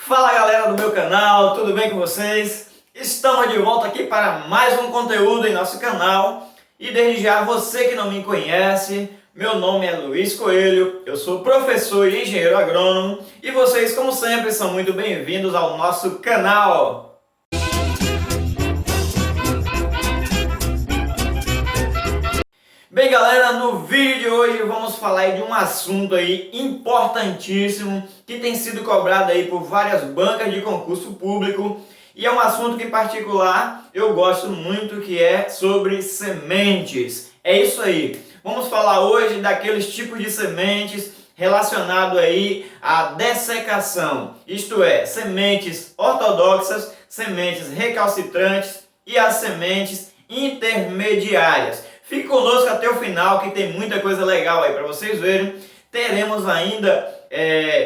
Fala galera do meu canal, tudo bem com vocês? Estamos de volta aqui para mais um conteúdo em nosso canal. E desde já, você que não me conhece, meu nome é Luiz Coelho, eu sou professor e engenheiro agrônomo e vocês, como sempre, são muito bem-vindos ao nosso canal. Bem galera, no vídeo de hoje vamos falar de um assunto aí importantíssimo que tem sido cobrado aí por várias bancas de concurso público e é um assunto que em particular eu gosto muito, que é sobre sementes. É isso aí, vamos falar hoje daqueles tipos de sementes relacionado aí à dessecação, isto é, sementes ortodoxas, sementes recalcitrantes e as sementes intermediárias. Fique conosco até o final que tem muita coisa legal aí para vocês verem. Teremos ainda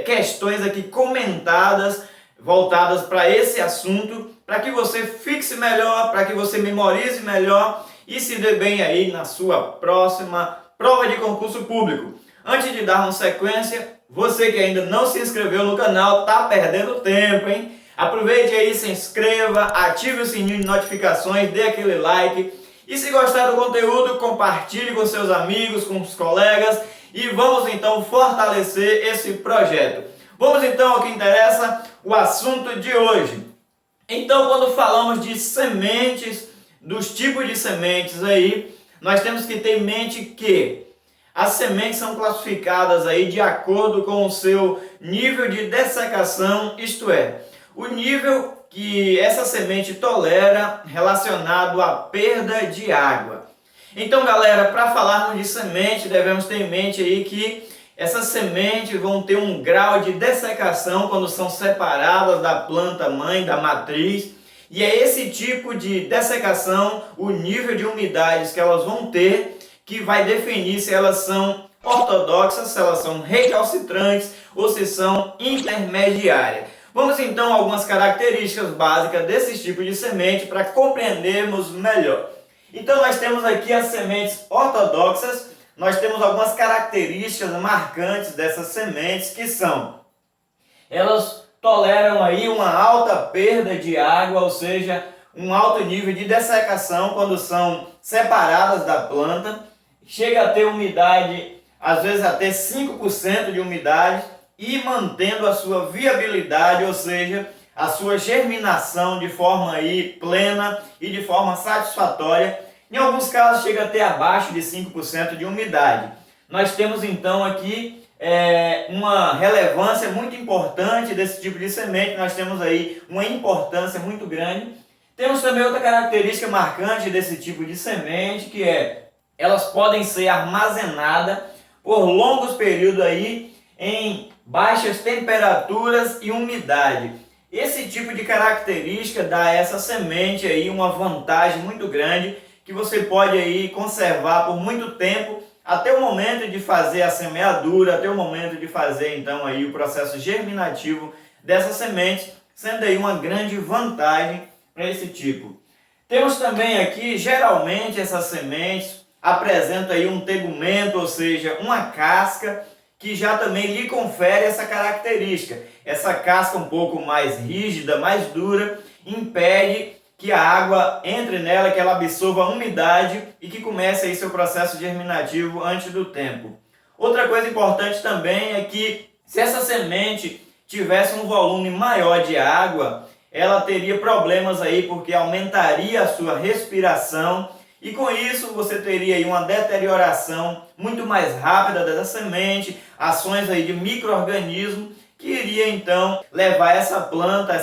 questões aqui comentadas, voltadas para esse assunto, para que você fixe melhor, para que você memorize melhor e se dê bem aí na sua próxima prova de concurso público. Antes de darmos sequência, você que ainda não se inscreveu no canal, tá perdendo tempo, hein? Aproveite aí, se inscreva, ative o sininho de notificações, dê aquele like. E se gostar do conteúdo, compartilhe com seus amigos, com os colegas e vamos então fortalecer esse projeto. Vamos então ao que interessa, o assunto de hoje. Então, quando falamos de sementes, dos tipos de sementes aí, nós temos que ter em mente que as sementes são classificadas aí de acordo com o seu nível de dessecação, isto é, o nível que essa semente tolera relacionado à perda de água. Então galera, para falarmos de semente, devemos ter em mente aí que essas sementes vão ter um grau de dessecação quando são separadas da planta mãe, da matriz, e é esse tipo de dessecação, o nível de umidades que elas vão ter, que vai definir se elas são ortodoxas, se elas são recalcitrantes ou se são intermediárias. Vamos então a algumas características básicas desses tipos de semente para compreendermos melhor. Então nós temos aqui as sementes ortodoxas, nós temos algumas características marcantes dessas sementes que são: elas toleram aí uma alta perda de água, ou seja, um alto nível de dessecação quando são separadas da planta, chega a ter umidade, às vezes até 5% de umidade, e mantendo a sua viabilidade, ou seja, a sua germinação de forma aí plena e de forma satisfatória. Em alguns casos chega até abaixo de 5% de umidade. Nós temos então aqui uma relevância muito importante desse tipo de semente, nós temos aí uma importância muito grande. Temos também outra característica marcante desse tipo de semente, que é elas podem ser armazenadas por longos períodos aí em baixas temperaturas e umidade. Esse tipo de característica dá a essa semente aí uma vantagem muito grande, que você pode aí conservar por muito tempo, até o momento de fazer a semeadura, até o momento de fazer então aí o processo germinativo dessa semente, sendo aí uma grande vantagem para esse tipo. Temos também aqui, geralmente essas sementes apresentam aí um tegumento, ou seja, uma casca, que já também lhe confere essa característica. Essa casca um pouco mais rígida, mais dura, impede que a água entre nela, que ela absorva a umidade e que comece aí seu processo germinativo antes do tempo. Outra coisa importante também é que se essa semente tivesse um volume maior de água, ela teria problemas aí porque aumentaria a sua respiração, e com isso você teria aí uma deterioração muito mais rápida dessa semente, ações aí de micro-organismos que iria então levar essa planta,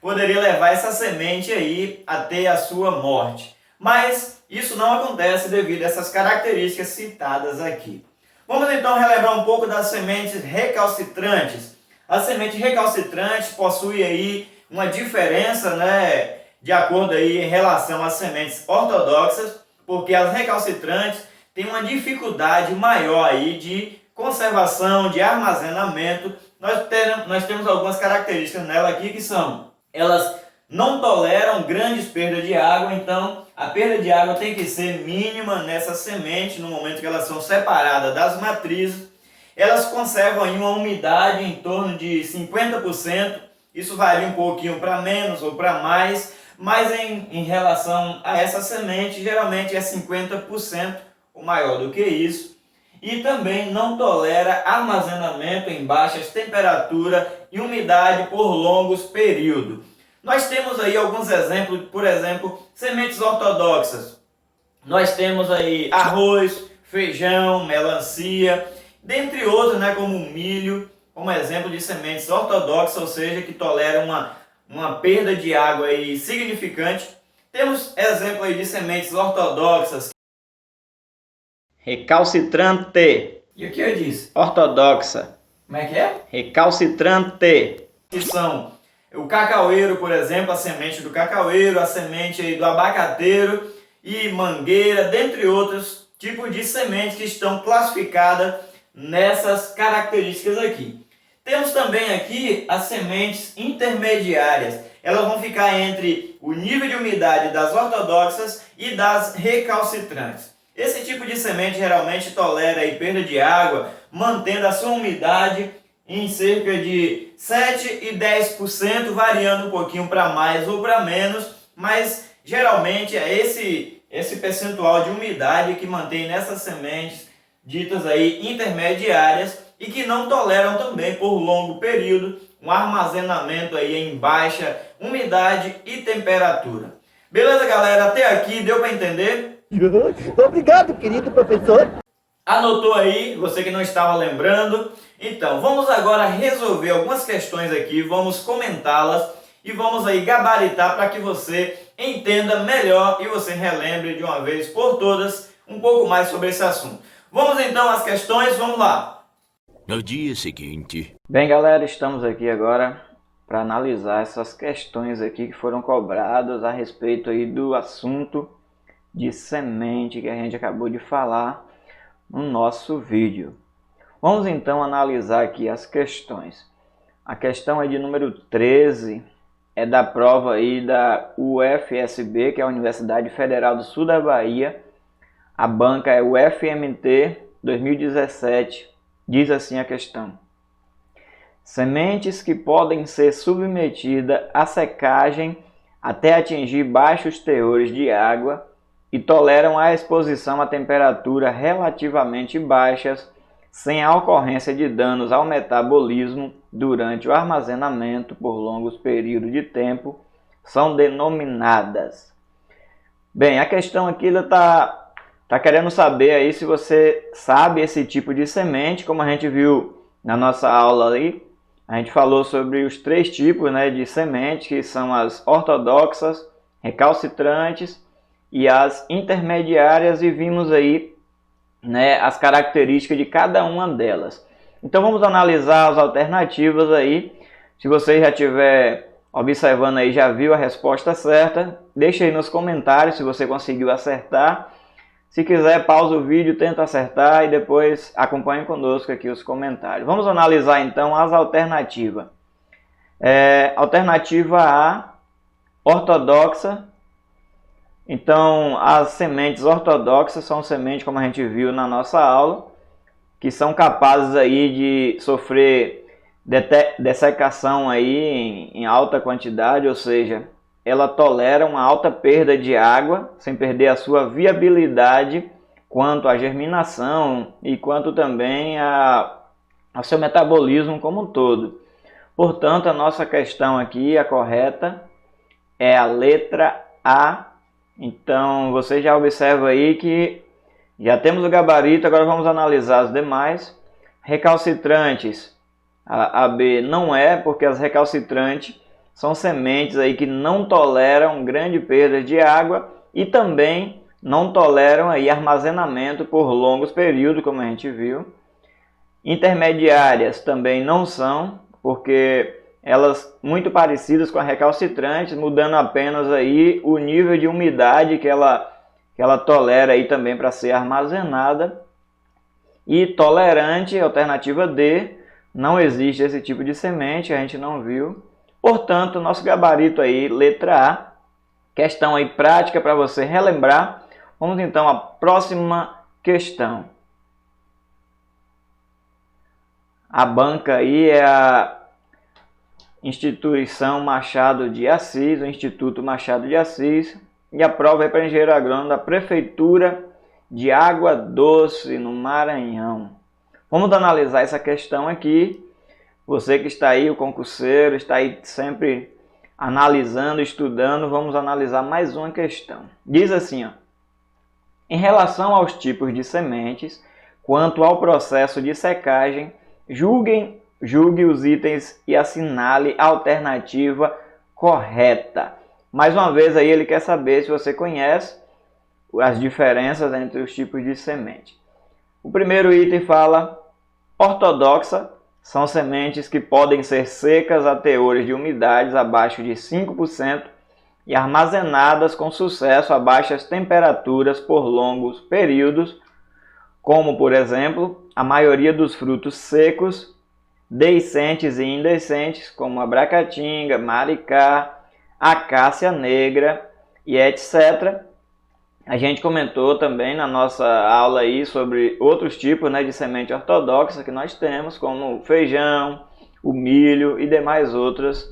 poderia levar essa semente aí até a sua morte. Mas isso não acontece devido a essas características citadas aqui. Vamos então relembrar um pouco das sementes recalcitrantes. As sementes recalcitrantes possuem aí uma diferença, de acordo aí em relação às sementes ortodoxas, porque as recalcitrantes têm uma dificuldade maior aí de conservação, de armazenamento. Nós temos algumas características nela aqui que são: elas não toleram grandes perdas de água, então a perda de água tem que ser mínima nessa semente no momento que elas são separadas das matrizes. elas conservam aí uma umidade em torno de 50%, isso varia um pouquinho para menos ou para mais, mas em relação a essa semente, geralmente é 50% ou maior do que isso. E também não tolera armazenamento em baixas temperaturas e umidade por longos períodos. Nós temos aí alguns exemplos, por exemplo, sementes ortodoxas. Nós temos aí arroz, feijão, melancia, dentre outros, né, como milho, como exemplo de sementes ortodoxas, ou seja, que toleram uma perda de água aí significante. Temos exemplo aí de sementes ortodoxas. Recalcitrante. E o que eu disse? Ortodoxa. Como é que é? Recalcitrante. Que são o cacaueiro, por exemplo, a semente do cacaueiro, a semente aí do abacateiro e mangueira, dentre outros tipos de sementes que estão classificadas nessas características aqui. Temos também aqui as sementes intermediárias. Elas vão ficar entre o nível de umidade das ortodoxas e das recalcitrantes. Esse tipo de semente geralmente tolera aí perda de água, mantendo a sua umidade em cerca de 7 e 10%, variando um pouquinho para mais ou para menos, mas geralmente é esse percentual de umidade que mantém nessas sementes ditas aí intermediárias e que não toleram também por longo período um armazenamento aí em baixa umidade e temperatura. Beleza, galera? Até aqui deu para entender? Obrigado, querido professor. Anotou aí, você que não estava lembrando? Então, vamos agora resolver algumas questões aqui, vamos comentá-las e vamos aí gabaritar para que você entenda melhor e você relembre de uma vez por todas um pouco mais sobre esse assunto. Vamos então às questões, vamos lá. No dia seguinte... Bem, galera, estamos aqui agora para analisar essas questões aqui que foram cobradas a respeito aí do assunto de semente que a gente acabou de falar no nosso vídeo. Vamos então analisar aqui as questões. A questão é de número 13, é da prova aí da UFSB, que é a Universidade Federal do Sul da Bahia. A banca é o FMT 2017. Diz assim a questão: sementes que podem ser submetidas à secagem até atingir baixos teores de água e toleram a exposição a temperaturas relativamente baixas, sem a ocorrência de danos ao metabolismo durante o armazenamento por longos períodos de tempo, são denominadas. Bem, a questão aqui está querendo saber aí se você sabe esse tipo de semente. Como a gente viu na nossa aula ali, a gente falou sobre os 3 tipos, né, de semente, que são as ortodoxas, recalcitrantes e as intermediárias, e vimos aí, né, as características de cada uma delas. Então vamos analisar as alternativas aí. Se você já estiver observando aí, já viu a resposta certa, deixa aí nos comentários se você conseguiu acertar. Se quiser, pausa o vídeo, tenta acertar e depois acompanhe conosco aqui os comentários. Vamos analisar então as alternativas. Alternativa A, ortodoxa. Então, as sementes ortodoxas são sementes, como a gente viu na nossa aula, que são capazes aí de sofrer dessecação aí em alta quantidade, ou seja, ela tolera uma alta perda de água, sem perder a sua viabilidade quanto à germinação e quanto também ao seu metabolismo como um todo. Portanto, a nossa questão aqui, a correta, é a letra A. Então, você já observa aí que já temos o gabarito, agora vamos analisar as demais. Recalcitrantes, a B não é, porque as recalcitrantes são sementes aí que não toleram grande perda de água e também não toleram aí armazenamento por longos períodos, como a gente viu. Intermediárias também não são, porque elas muito parecidas com a recalcitrantes, mudando apenas aí o nível de umidade que ela tolera aí também para ser armazenada. E tolerante, alternativa D, não existe esse tipo de semente, a gente não viu. Portanto, nosso gabarito aí, letra A, questão aí prática para você relembrar. Vamos então à próxima questão. A banca aí é a Instituição Machado de Assis, o Instituto Machado de Assis, e a prova é para engenheiro agrônomo da Prefeitura de Água Doce, no Maranhão. Vamos analisar essa questão aqui. Você que está aí, o concurseiro, está aí sempre analisando, estudando, vamos analisar mais uma questão. Diz assim, ó: em relação aos tipos de sementes, quanto ao processo de secagem, julgue os itens e assinale a alternativa correta. Mais uma vez aí ele quer saber se você conhece as diferenças entre os tipos de semente. O primeiro item fala: ortodoxa são sementes que podem ser secas a teores de umidades abaixo de 5% e armazenadas com sucesso a baixas temperaturas por longos períodos, como, por exemplo, a maioria dos frutos secos, deiscentes e indecentes, como a bracatinga, maricá, acácia negra e etc. A gente comentou também na nossa aula aí sobre outros tipos, né, de semente ortodoxa que nós temos, como o feijão, o milho e demais outras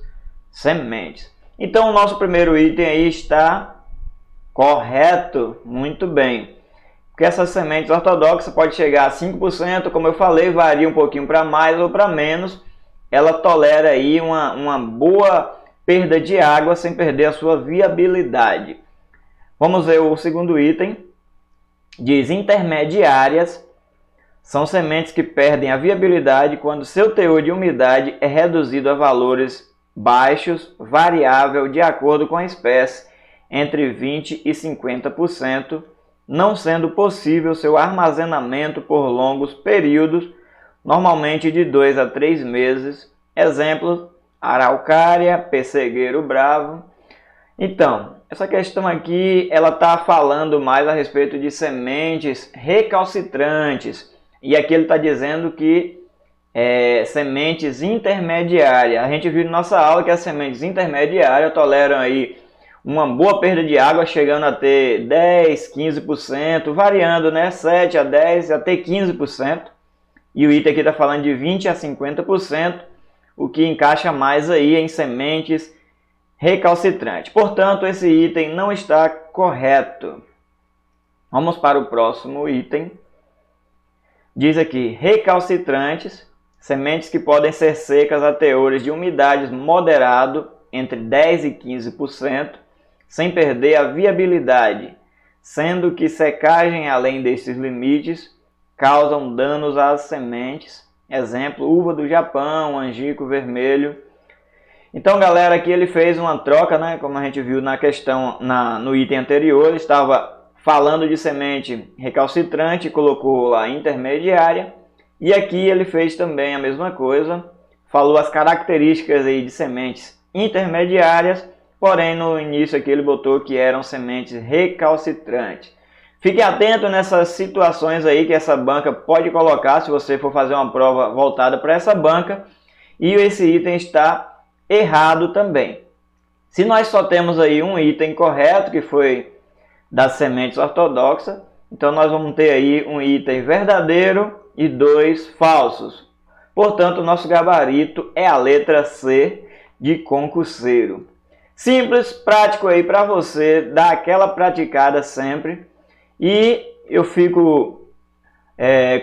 sementes. Então o nosso primeiro item aí está correto, muito bem. Porque essas sementes ortodoxas pode chegar a 5%, como eu falei, varia um pouquinho para mais ou para menos. Ela tolera aí uma boa perda de água sem perder a sua viabilidade. Vamos ver o segundo item. Diz: intermediárias são sementes que perdem a viabilidade quando seu teor de umidade é reduzido a valores baixos, variável de acordo com a espécie, entre 20% e 50%, não sendo possível seu armazenamento por longos períodos, normalmente de 2 a 3 meses. Exemplos: araucária, pessegueiro bravo. Então, essa questão aqui, ela está falando mais a respeito de sementes recalcitrantes. E aqui ele está dizendo que sementes intermediárias. A gente viu na nossa aula que as sementes intermediárias toleram aí uma boa perda de água, chegando a ter 10, 15%, variando, né? 7 a 10, até 15%. E o item aqui está falando de 20 a 50%, o que encaixa mais aí em sementes recalcitrante. Portanto, esse item não está correto. Vamos para o próximo item. Diz aqui: recalcitrantes, sementes que podem ser secas a teores de umidades moderado, entre 10 e 15%, sem perder a viabilidade, sendo que secagem além desses limites causam danos às sementes. Exemplo: uva do Japão, angico vermelho. Então, galera, aqui ele fez uma troca, né? Como a gente viu na questão, no item anterior, ele estava falando de semente recalcitrante, colocou lá intermediária. E aqui ele fez também a mesma coisa, falou as características aí de sementes intermediárias, porém no início aqui ele botou que eram sementes recalcitrantes. Fique atento nessas situações aí que essa banca pode colocar, se você for fazer uma prova voltada para essa banca, e esse item está errado também. Se nós só temos aí um item correto, que foi das sementes ortodoxas, então nós vamos ter aí um item verdadeiro e 2 falsos. Portanto, o nosso gabarito é a letra C de concurseiro. Simples, prático aí para você dar aquela praticada sempre. E eu fico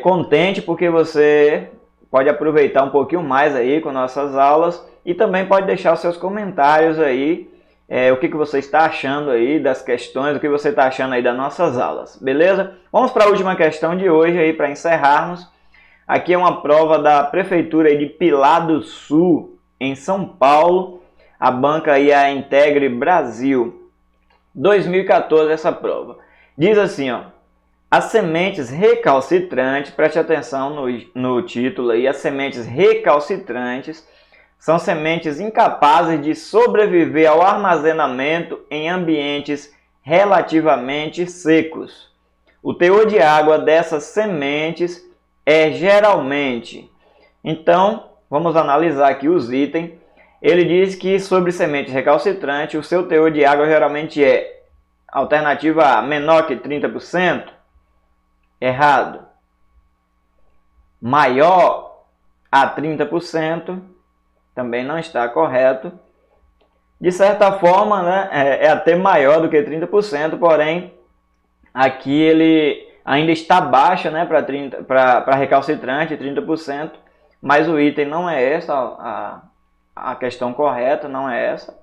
contente porque você pode aproveitar um pouquinho mais aí com nossas aulas e também pode deixar os seus comentários aí, o que você está achando aí das questões, o que você está achando aí das nossas aulas, beleza? Vamos para a última questão de hoje aí para encerrarmos. Aqui é uma prova da Prefeitura aí de Pilar do Sul, em São Paulo. A banca aí é a Integre Brasil. 2014 essa prova. Diz assim, ó: as sementes recalcitrantes, preste atenção no título aí, as sementes recalcitrantes são sementes incapazes de sobreviver ao armazenamento em ambientes relativamente secos. O teor de água dessas sementes é geralmente... Então, vamos analisar aqui os itens. Ele diz que sobre sementes recalcitrantes, o seu teor de água geralmente é alternativa A, menor que 30%. Errado. Maior a 30%, também não está correto. De certa forma, né, é até maior do que 30%, porém, aqui ele ainda está baixo, né, para recalcitrante, 30%, mas o item não é essa, a questão correta não é essa.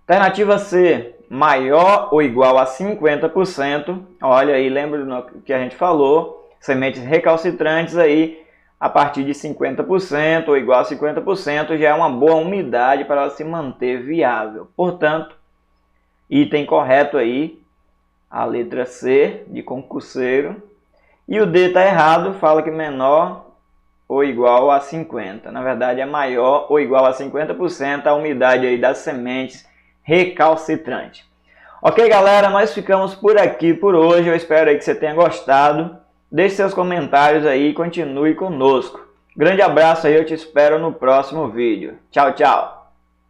Alternativa C, maior ou igual a 50%, olha aí, lembra do que a gente falou, sementes recalcitrantes aí, a partir de 50% ou igual a 50% já é uma boa umidade para ela se manter viável. Portanto, item correto aí, a letra C de concurseiro. E o D está errado, fala que menor ou igual a 50%. Na verdade é maior ou igual a 50% a umidade aí das sementes recalcitrantes. Ok, galera, nós ficamos por aqui por hoje. Eu espero aí que você tenha gostado. Deixe seus comentários aí e continue conosco. Grande abraço aí, eu te espero no próximo vídeo. Tchau, tchau!